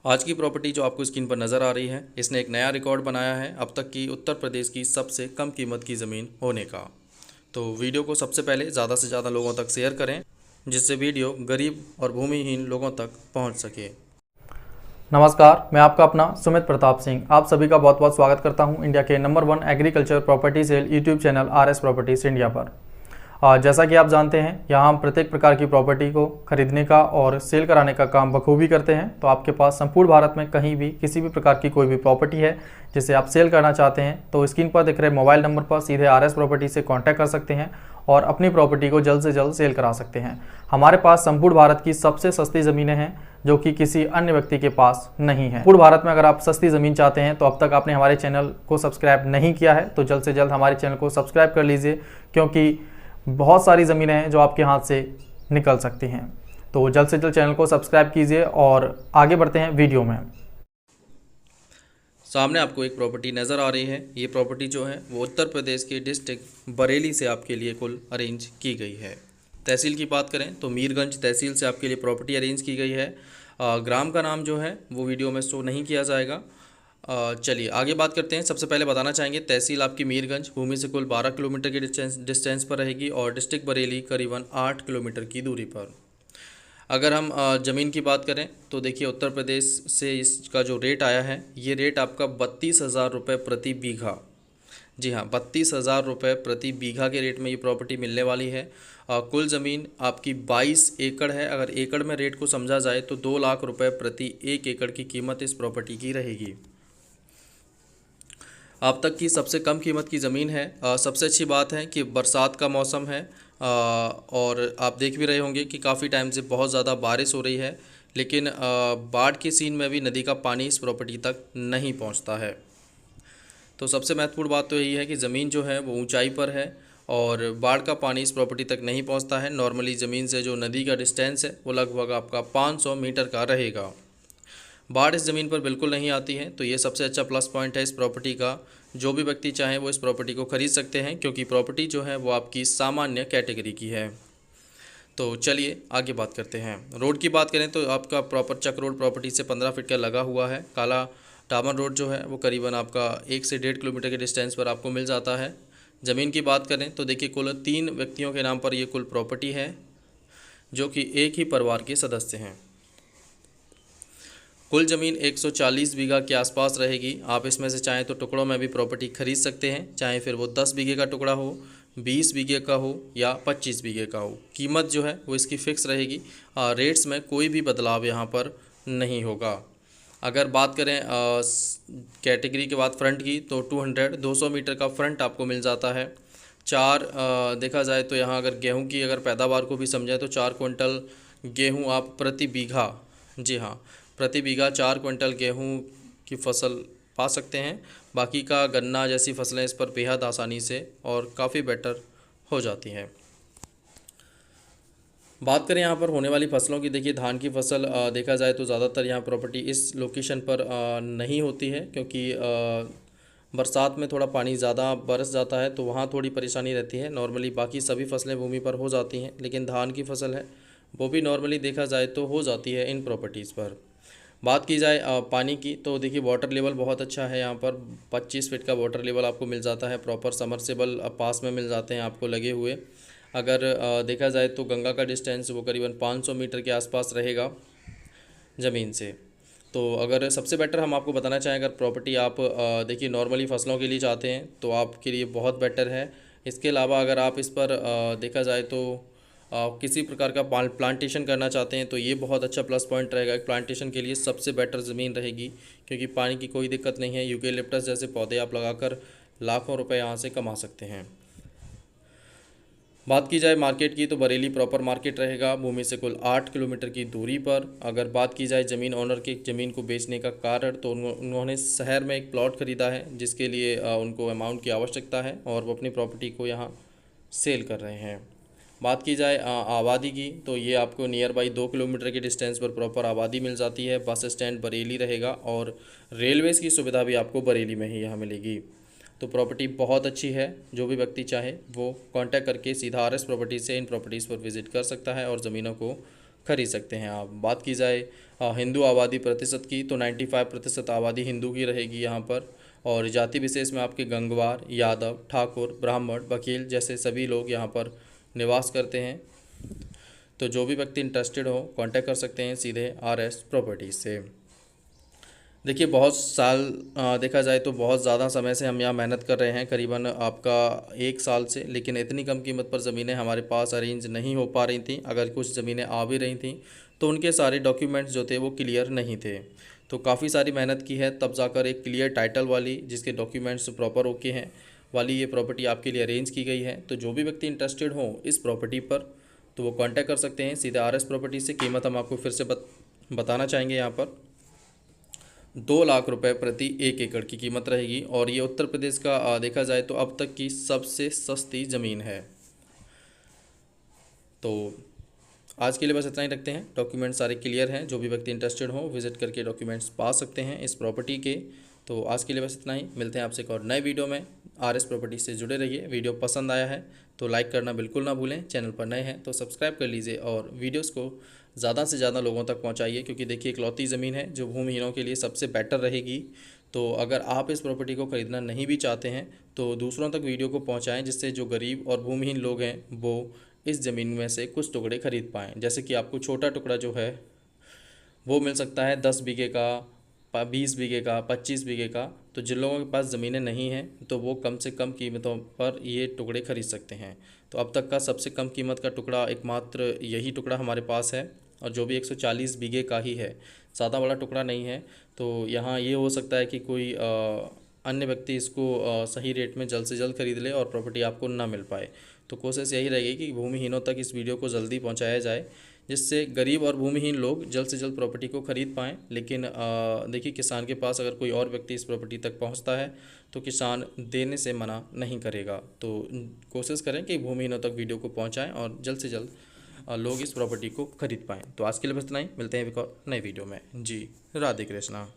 आज की प्रॉपर्टी जो आपको स्क्रीन पर नज़र आ रही है, इसने एक नया रिकॉर्ड बनाया है अब तक की उत्तर प्रदेश की सबसे कम कीमत की ज़मीन होने का। तो वीडियो को सबसे पहले ज़्यादा से ज़्यादा लोगों तक शेयर करें, जिससे वीडियो गरीब और भूमिहीन लोगों तक पहुंच सके। नमस्कार, मैं आपका अपना सुमित प्रताप सिंह आप सभी का बहुत बहुत स्वागत करता हूं इंडिया के number 1 agriculture property sale YouTube channel RS properties India पर। जैसा कि आप जानते हैं, यहाँ हम प्रत्येक प्रकार की प्रॉपर्टी को खरीदने का और सेल कराने का काम बखूबी करते हैं। तो आपके पास संपूर्ण भारत में कहीं भी किसी भी प्रकार की कोई भी प्रॉपर्टी है जिसे आप सेल करना चाहते हैं, तो स्क्रीन पर दिख रहे मोबाइल नंबर पर सीधे RS प्रॉपर्टी से कांटेक्ट कर सकते हैं और अपनी प्रॉपर्टी को जल्द से जल्द सेल करा सकते हैं। हमारे पास संपूर्ण भारत की सबसे सस्ती ज़मीनें हैं जो कि किसी अन्य व्यक्ति के पास नहीं है। पूर्ण भारत में अगर आप सस्ती ज़मीन चाहते हैं तो अब तक आपने हमारे चैनल को सब्सक्राइब नहीं किया है तो जल्द से जल्द हमारे चैनल को सब्सक्राइब कर लीजिए, क्योंकि बहुत सारी ज़मीनें हैं जो आपके हाथ से निकल सकती हैं। तो जल्द से जल्द चैनल को सब्सक्राइब कीजिए और आगे बढ़ते हैं वीडियो में। सामने आपको एक प्रॉपर्टी नज़र आ रही है। ये प्रॉपर्टी जो है वो उत्तर प्रदेश के डिस्ट्रिक्ट बरेली से आपके लिए कुल अरेंज की गई है। तहसील की बात करें तो मीरगंज तहसील से आपके लिए प्रॉपर्टी अरेंज की गई है। ग्राम का नाम जो है वो वीडियो में शो नहीं किया जाएगा। चलिए आगे बात करते हैं। सबसे पहले बताना चाहेंगे तहसील आपकी मीरगंज भूमि से कुल 12 किलोमीटर की डिस्टेंस पर रहेगी और डिस्ट्रिक्ट बरेली करीबन 8 किलोमीटर की दूरी पर। अगर हम ज़मीन की बात करें तो देखिए उत्तर प्रदेश से इसका जो रेट आया है, ये रेट आपका 32,000 रुपये प्रति बीघा, जी हाँ 32,000 रुपये प्रति बीघा के रेट में ये प्रॉपर्टी मिलने वाली है। कुल ज़मीन आपकी 22 एकड़ है। अगर एकड़ में रेट को समझा जाए तो 2 लाख रुपए प्रति 1 एकड़ की कीमत इस प्रॉपर्टी की रहेगी। अब तक की सबसे कम कीमत की ज़मीन है। सबसे अच्छी बात है कि बरसात का मौसम है और आप देख भी रहे होंगे कि काफ़ी टाइम से बहुत ज़्यादा बारिश हो रही है, लेकिन बाढ़ के सीन में भी नदी का पानी इस प्रॉपर्टी तक नहीं पहुंचता है। तो सबसे महत्वपूर्ण बात तो यही है कि ज़मीन जो है वो ऊंचाई पर है और बाढ़ का पानी इस प्रॉपर्टी तक नहीं पहुंचता है। नॉर्मली ज़मीन से जो नदी का डिस्टेंस है वो लगभग आपका 500 मीटर का रहेगा। बाढ़ इस ज़मीन पर बिल्कुल नहीं आती है, तो ये सबसे अच्छा प्लस पॉइंट है इस प्रॉपर्टी का। जो भी व्यक्ति चाहे वो इस प्रॉपर्टी को ख़रीद सकते हैं, क्योंकि प्रॉपर्टी जो है वो आपकी सामान्य कैटेगरी की है। तो चलिए आगे बात करते हैं। रोड की बात करें तो आपका प्रॉपर चक रोड प्रॉपर्टी से 15 फीट का लगा हुआ है। काला टामन रोड जो है वो करीबन आपका 1 से 1.5 किलोमीटर के डिस्टेंस पर आपको मिल जाता है। ज़मीन की बात करें तो देखिए कुल 3 व्यक्तियों के नाम पर ये कुल प्रॉपर्टी है, जो कि एक ही परिवार के सदस्य हैं। कुल ज़मीन 140 बीघा के आसपास रहेगी। आप इसमें से चाहें तो टुकड़ों में भी प्रॉपर्टी खरीद सकते हैं, चाहे फिर वो 10 बीघे का टुकड़ा हो, 20 बीघे का हो या 25 बीघे का हो। कीमत जो है वो इसकी फ़िक्स रहेगी। रेट्स में कोई भी बदलाव यहाँ पर नहीं होगा। अगर बात करें कैटेगरी के बाद फ्रंट की, तो 200 मीटर का फ्रंट आपको मिल जाता है। देखा जाए तो यहाँ अगर गेहूँ की अगर पैदावार को भी समझें तो 4 क्विंटल गेहूँ आप प्रति बीघा, जी हाँ प्रति बीघा 4 क्विंटल गेहूं की फसल पा सकते हैं। बाकी का गन्ना जैसी फसलें इस पर बेहद आसानी से और काफ़ी बेटर हो जाती हैं। बात करें यहाँ पर होने वाली फसलों की, देखिए धान की फसल देखा जाए तो ज़्यादातर यहाँ प्रॉपर्टी इस लोकेशन पर नहीं होती है, क्योंकि बरसात में थोड़ा पानी ज़्यादा बरस जाता है तो वहाँ थोड़ी परेशानी रहती है। नॉर्मली बाकी सभी फसलें भूमि पर हो जाती हैं, लेकिन धान की फसल है वो भी नॉर्मली देखा जाए तो हो जाती है इन प्रॉपर्टीज़ पर। बात की जाए पानी की, तो देखिए वाटर लेवल बहुत अच्छा है। यहाँ पर 25 फीट का वाटर लेवल आपको मिल जाता है। प्रॉपर समरसेबल पास में मिल जाते हैं आपको लगे हुए। अगर देखा जाए तो गंगा का डिस्टेंस वो करीबन 500 मीटर के आसपास रहेगा ज़मीन से। तो अगर सबसे बेटर हम आपको बताना चाहें, अगर प्रॉपर्टी आप देखिए नॉर्मली फ़सलों के लिए चाहते हैं तो आपके लिए बहुत बेटर है। इसके अलावा अगर आप इस पर देखा जाए तो किसी प्रकार का प्लांटेशन करना चाहते हैं तो ये बहुत अच्छा प्लस पॉइंट रहेगा। प्लांटेशन के लिए सबसे बेटर ज़मीन रहेगी, क्योंकि पानी की कोई दिक्कत नहीं है। यूकेलिप्टस जैसे पौधे आप लगाकर लाखों रुपए यहाँ से कमा सकते हैं। बात की जाए मार्केट की, तो बरेली प्रॉपर मार्केट रहेगा भूमि से कुल 8 किलोमीटर की दूरी पर। अगर बात की जाए ज़मीन ओनर के ज़मीन को बेचने का कारण, तो उन्होंने शहर में एक प्लॉट ख़रीदा है, जिसके लिए उनको अमाउंट की आवश्यकता है और वो अपनी प्रॉपर्टी को यहाँ सेल कर रहे हैं। बात की जाए आबादी की, तो ये आपको नियर बाई 2 किलोमीटर के डिस्टेंस पर प्रॉपर आबादी मिल जाती है। बस स्टैंड बरेली रहेगा और रेलवेज़ की सुविधा भी आपको बरेली में ही यहाँ मिलेगी। तो प्रॉपर्टी बहुत अच्छी है। जो भी व्यक्ति चाहे वो कांटेक्ट करके सीधा RS प्रॉपर्टी से इन प्रॉपर्टीज़ पर विज़िट कर सकता है और ज़मीनों को खरीद सकते हैं आप। बात की जाए हिंदू आबादी प्रतिशत की, तो 95% आबादी हिंदू की रहेगी यहाँ पर। और जाति विशेष में आपके गंगवार, यादव, ठाकुर, ब्राह्मण, वकील जैसे सभी लोग यहाँ पर निवास करते हैं। तो जो भी व्यक्ति इंटरेस्टेड हो कांटेक्ट कर सकते हैं सीधे RS प्रॉपर्टीज़ से। देखिए बहुत साल देखा जाए तो बहुत ज़्यादा समय से हम यहाँ मेहनत कर रहे हैं, करीबन आपका 1 साल से, लेकिन इतनी कम कीमत पर ज़मीनें हमारे पास अरेंज नहीं हो पा रही थी। अगर कुछ ज़मीनें आ भी रही थी तो उनके सारे डॉक्यूमेंट्स जो थे वो क्लियर नहीं थे। तो काफ़ी सारी मेहनत की है तब जाकर एक क्लियर टाइटल वाली, जिसके डॉक्यूमेंट्स प्रॉपर ओके हैं, वाली ये प्रॉपर्टी आपके लिए अरेंज की गई है। तो जो भी व्यक्ति इंटरेस्टेड हो इस प्रॉपर्टी पर तो वो कांटेक्ट कर सकते हैं सीधे RS प्रॉपर्टी से। कीमत हम आपको फिर से बताना चाहेंगे, यहाँ पर 2 लाख रुपए प्रति 1 एकड़ की कीमत रहेगी। और ये उत्तर प्रदेश का देखा जाए तो अब तक की सबसे सस्ती ज़मीन है। तो आज के लिए बस इतना ही रखते हैं। डॉक्यूमेंट सारे क्लियर हैं, जो भी व्यक्ति इंटरेस्टेड हो विजिट करके डॉक्यूमेंट्स पा सकते हैं इस प्रॉपर्टी के। तो आज के लिए बस इतना ही, मिलते हैं आपसे एक और नए वीडियो में। RS प्रॉपर्टी से जुड़े रहिए। वीडियो पसंद आया है तो लाइक करना बिल्कुल ना भूलें, चैनल पर नए हैं तो सब्सक्राइब कर लीजिए और वीडियोस को ज़्यादा से ज़्यादा लोगों तक पहुंचाइए, क्योंकि देखिए इकलौती ज़मीन है जो भूमिहीनों के लिए सबसे बेटर रहेगी। तो अगर आप इस प्रॉपर्टी को ख़रीदना नहीं भी चाहते हैं तो दूसरों तक वीडियो को पहुँचाएँ, जिससे जो गरीब और भूमिहीन लोग हैं वो इस ज़मीन में से कुछ टुकड़े खरीद पाएँ। जैसे कि आपको छोटा टुकड़ा जो है वो मिल सकता है 10 बीघे का, 20 बीघे का, 25 बीघे का। तो जिन लोगों के पास ज़मीनें नहीं हैं तो वो कम से कम कीमतों पर ये टुकड़े खरीद सकते हैं। तो अब तक का सबसे कम कीमत का टुकड़ा एकमात्र यही टुकड़ा हमारे पास है, और जो भी 140 बीघे का ही है, ज़्यादा बड़ा टुकड़ा नहीं है। तो यहाँ ये हो सकता है कि कोई अन्य व्यक्ति इसको सही रेट में जल्द से जल्द खरीद ले और प्रॉपर्टी आपको ना मिल पाए। तो कोशिश यही रहेगी कि भूमिहीनों तक इस वीडियो को जल्दी पहुंचाया जाए, जिससे गरीब और भूमिहीन लोग जल्द से जल्द प्रॉपर्टी को खरीद पाएँ। लेकिन देखिए किसान के पास अगर कोई और व्यक्ति इस प्रॉपर्टी तक पहुंचता है तो किसान देने से मना नहीं करेगा। तो कोशिश करें कि भूमिहीनों तक वीडियो को पहुंचाएं और जल्द से जल्द लोग इस प्रॉपर्टी को खरीद पाएँ। तो आज के लिए बस इतना ही, मिलते हैं एक और नए वीडियो में। जी राधे कृष्णा।